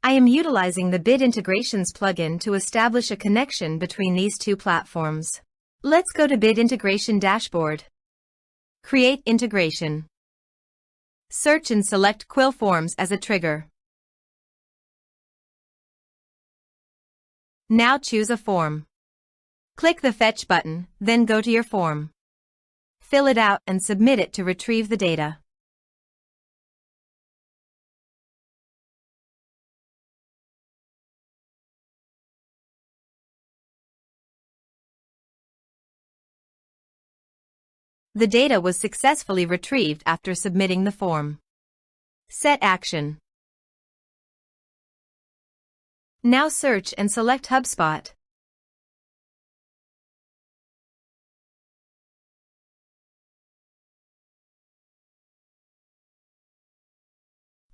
I am utilizing the Bid Integrations plugin to establish a connection between these two platforms. Let's go to Bid Integration Dashboard. Create integration. Search and select Quill Forms as a trigger. Now choose a form. Click the Fetch button, then go to your form. Fill it out and submit it to retrieve the data. The data was successfully retrieved after submitting the form. Set action. Now search and select HubSpot.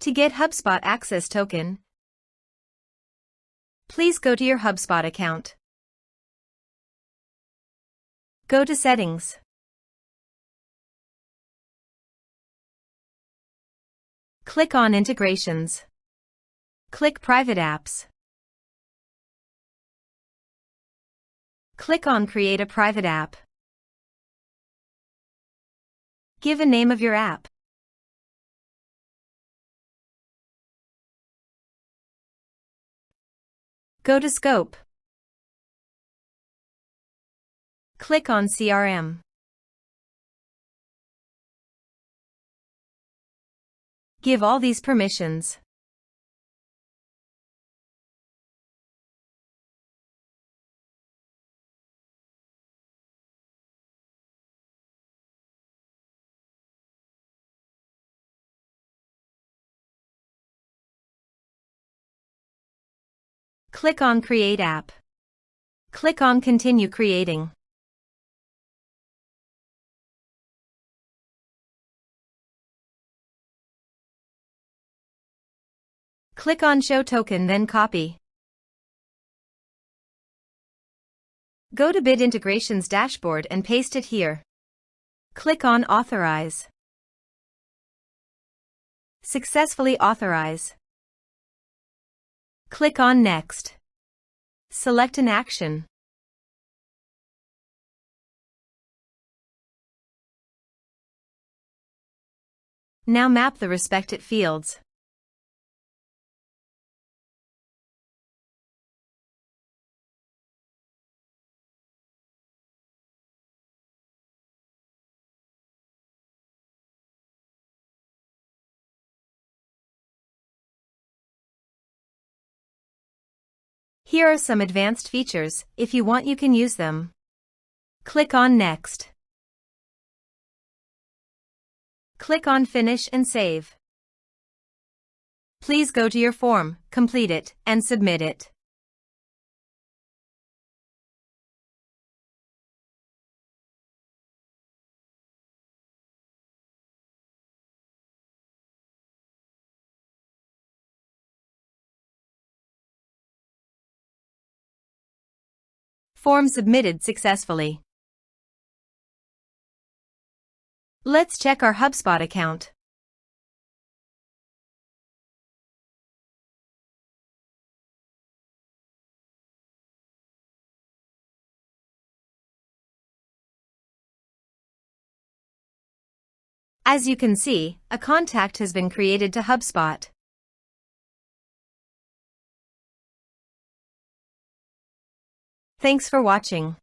To get HubSpot Access Token, please go to your HubSpot account. Go to Settings. Click on Integrations. Click Private Apps. Click on Create a Private App. Give a name of your app. Go to Scope. Click on CRM. Give all these permissions. Click on Create App. Click on Continue Creating. Click on Show Token, then copy. Go to Bid Integrations Dashboard and paste it here. Click on Authorize. Successfully authorize. Click on Next. Select an action. Now map the respected fields. Here are some advanced features. If you want, you can use them. Click on Next. Click on Finish and Save. Please go to your form, complete it, and submit it. Form submitted successfully. Let's check our HubSpot account. As you can see, a contact has been created to HubSpot. Thanks for watching.